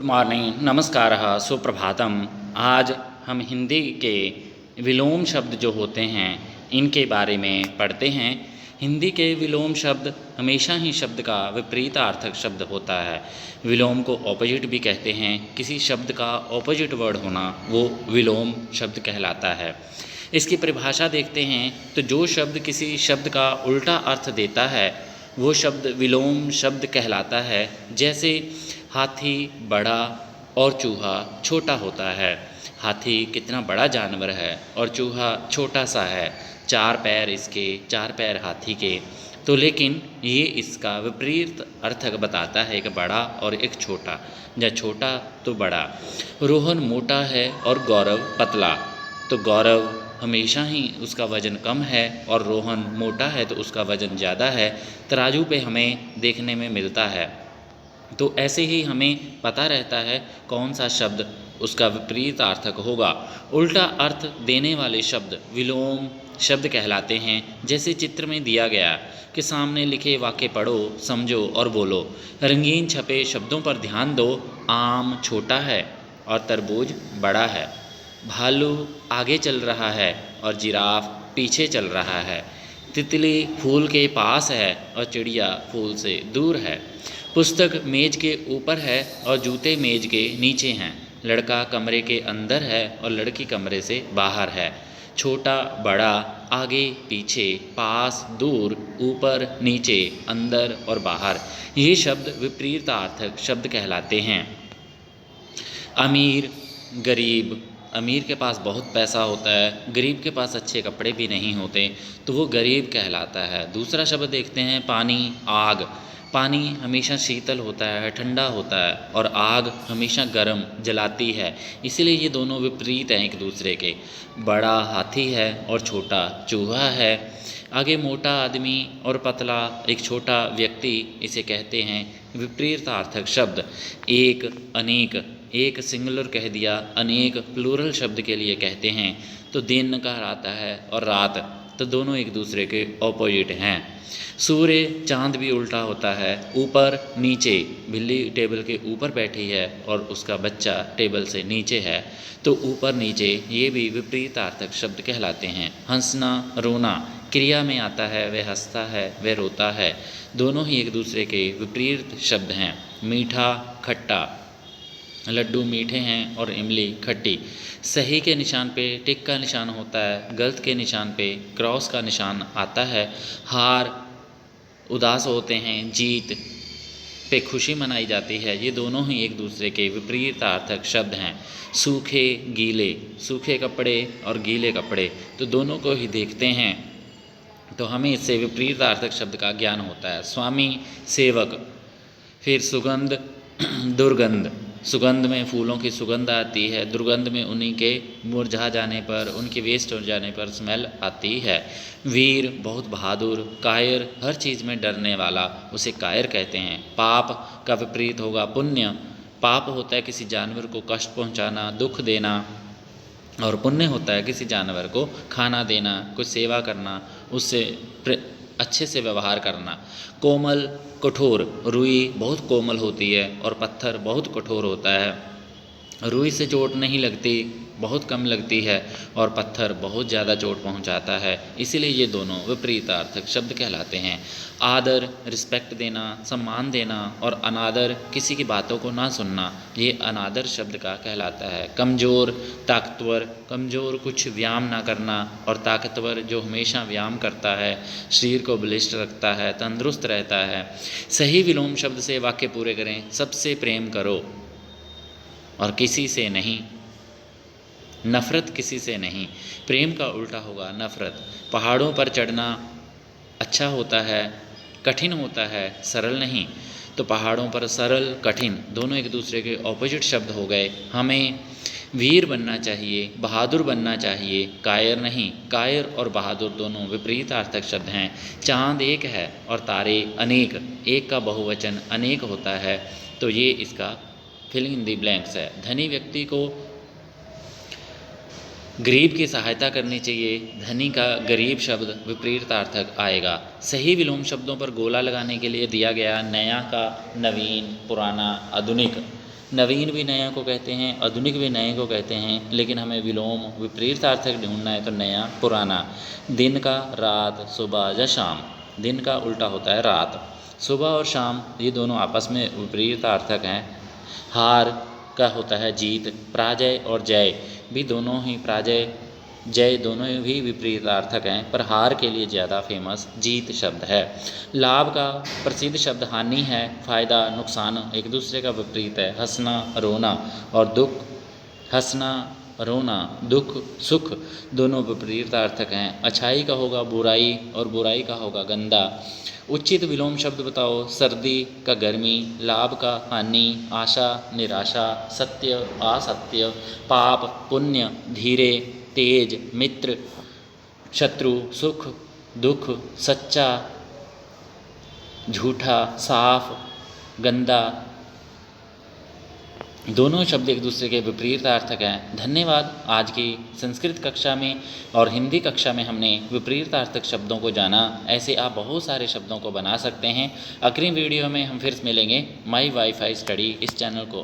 Good morning, नमस्कारः, सुप्रभातम। आज हम हिंदी के विलोम शब्द जो होते हैं इनके बारे में पढ़ते हैं। हिंदी के विलोम शब्द हमेशा ही शब्द का विपरीतार्थक शब्द होता है। विलोम को ऑपोजिट भी कहते हैं। किसी शब्द का ऑपोजिट वर्ड होना वो विलोम शब्द कहलाता है। इसकी परिभाषा देखते हैं तो जो शब्द किसी शब्द का उल्टा अर्थ देता है वो शब्द विलोम शब्द कहलाता है। जैसे हाथी बड़ा और चूहा छोटा होता है। हाथी कितना बड़ा जानवर है और चूहा छोटा सा है। चार पैर इसके, चार पैर हाथी के। तो लेकिन ये इसका विपरीत अर्थक बताता है, एक बड़ा और एक छोटा, या छोटा तो बड़ा। रोहन मोटा है और गौरव पतला। तो गौरव हमेशा ही उसका वज़न कम है और रोहन मोटा है तो उसका वज़न ज़्यादा है। तराजू पे हमें देखने में मिलता है। तो ऐसे ही हमें पता रहता है कौन सा शब्द उसका विपरीत अर्थक होगा। उल्टा अर्थ देने वाले शब्द विलोम शब्द कहलाते हैं। जैसे चित्र में दिया गया कि सामने लिखे वाक्य पढ़ो, समझो और बोलो। रंगीन छपे शब्दों पर ध्यान दो। आम छोटा है और तरबूज बड़ा है। भालू आगे चल रहा है और जिराफ पीछे चल रहा है। तितली फूल के पास है और चिड़िया फूल से दूर है। पुस्तक मेज के ऊपर है और जूते मेज के नीचे हैं। लड़का कमरे के अंदर है और लड़की कमरे से बाहर है। छोटा बड़ा, आगे पीछे, पास दूर, ऊपर नीचे, अंदर और बाहर, ये शब्द विपरीतार्थक शब्द कहलाते हैं। अमीर गरीब, अमीर के पास बहुत पैसा होता है, गरीब के पास अच्छे कपड़े भी नहीं होते तो वो गरीब कहलाता है। दूसरा शब्द देखते हैं पानी आग। पानी हमेशा शीतल होता है, ठंडा होता है, और आग हमेशा गर्म जलाती है। इसीलिए ये दोनों विपरीत हैं एक दूसरे के। बड़ा हाथी है और छोटा चूहा है। आगे मोटा आदमी और पतला एक छोटा व्यक्ति, इसे कहते हैं विपरीतार्थक शब्द। एक अनेक, एक सिंगुलर कह दिया, अनेक प्लूरल शब्द के लिए कहते हैं। तो दिन कहलाता है और रात, तो दोनों एक दूसरे के ऑपोजिट हैं। सूर्य चांद भी उल्टा होता है। ऊपर नीचे, बिल्ली टेबल के ऊपर बैठी है और उसका बच्चा टेबल से नीचे है तो ऊपर नीचे, ये भी विपरीतार्थक शब्द कहलाते हैं। हंसना रोना क्रिया में आता है, वह हंसता है वह रोता है, दोनों ही एक दूसरे के विपरीत शब्द हैं। मीठा खट्टा, लड्डू मीठे हैं और इमली खट्टी। सही के निशान पे टिक का निशान होता है, गलत के निशान पे क्रॉस का निशान आता है। हार उदास होते हैं, जीत पे खुशी मनाई जाती है। ये दोनों ही एक दूसरे के विपरीतार्थक शब्द हैं। सूखे गीले, सूखे कपड़े और गीले कपड़े, तो दोनों को ही देखते हैं तो हमें इससे विपरीतार्थक शब्द का ज्ञान होता है। स्वामी सेवक, फिर सुगंध दुर्गंध। सुगंध में फूलों की सुगंध आती है, दुर्गंध में उन्हीं के मुरझा जाने पर, उनके वेस्ट हो जाने पर स्मेल आती है। वीर बहुत बहादुर, कायर हर चीज़ में डरने वाला, उसे कायर कहते हैं। पाप का विपरीत होगा पुण्य। पाप होता है किसी जानवर को कष्ट पहुंचाना, दुख देना, और पुण्य होता है किसी जानवर को खाना देना, कुछ सेवा करना, उससे अच्छे से व्यवहार करना। कोमल कठोर, रुई बहुत कोमल होती है और पत्थर बहुत कठोर होता है। रुई से चोट नहीं लगती, बहुत कम लगती है, और पत्थर बहुत ज़्यादा चोट पहुंचाता है। इसीलिए ये दोनों विपरीतार्थक शब्द कहलाते हैं। आदर रिस्पेक्ट देना, सम्मान देना, और अनादर किसी की बातों को ना सुनना, ये अनादर शब्द का कहलाता है। कमज़ोर ताकतवर, कमज़ोर कुछ व्यायाम ना करना, और ताकतवर जो हमेशा व्यायाम करता है, शरीर को बलिष्ठ रखता है, तंदुरुस्त रहता है। सही विलोम शब्द से वाक्य पूरे करें। सबसे प्रेम करो और किसी से नहीं। नफ़रत किसी से नहीं। प्रेम का उल्टा होगा नफ़रत। पहाड़ों पर चढ़ना अच्छा होता है, कठिन होता है, सरल नहीं। तो पहाड़ों पर सरल कठिन दोनों एक दूसरे के ऑपोजिट शब्द हो गए। हमें वीर बनना चाहिए, बहादुर बनना चाहिए, कायर नहीं। कायर और बहादुर दोनों विपरीतार्थक शब्द हैं। चाँद एक है और तारे अनेक, एक का बहुवचन अनेक होता है, तो ये इसका फिलिंग इन दी ब्लैंक्स है। धनी व्यक्ति को गरीब की सहायता करनी चाहिए। धनी का गरीब शब्द विपरीतार्थक आएगा। सही विलोम शब्दों पर गोला लगाने के लिए दिया गया नया का नवीन, पुराना आधुनिक। नवीन भी नया को कहते हैं, आधुनिक भी नए को कहते हैं, लेकिन हमें विलोम विपरीतार्थक ढूंढना है तो नया पुराना। दिन का रात, सुबह या शाम। दिन का उल्टा होता है रात। सुबह और शाम ये दोनों आपस में विपरीतार्थक हैं। हार का होता है जीत। पराजय और जय भी दोनों ही, पराजय जय दोनों ही विपरीतार्थक हैं, पर हार के लिए ज़्यादा फेमस जीत शब्द है। लाभ का प्रसिद्ध शब्द हानि है। फायदा नुकसान एक दूसरे का विपरीत है। हंसना रोना और दुख, हंसना रोना दुख सुख दोनों विपरीतार्थक हैं। अच्छाई का होगा बुराई और बुराई का होगा गंदा। उचित विलोम शब्द बताओ। सर्दी का गर्मी, लाभ का हानि, आशा निराशा, सत्य असत्य, पाप पुण्य, धीरे तेज, मित्र शत्रु, सुख दुख, सच्चा झूठा, साफ गंदा। दोनों शब्द एक दूसरे के विपरीतार्थक हैं। धन्यवाद। आज की संस्कृत कक्षा में और हिंदी कक्षा में हमने विपरीतार्थक शब्दों को जाना। ऐसे आप बहुत सारे शब्दों को बना सकते हैं। अगली वीडियो में हम फिर मिलेंगे। माई वाईफाई स्टडी इस चैनल को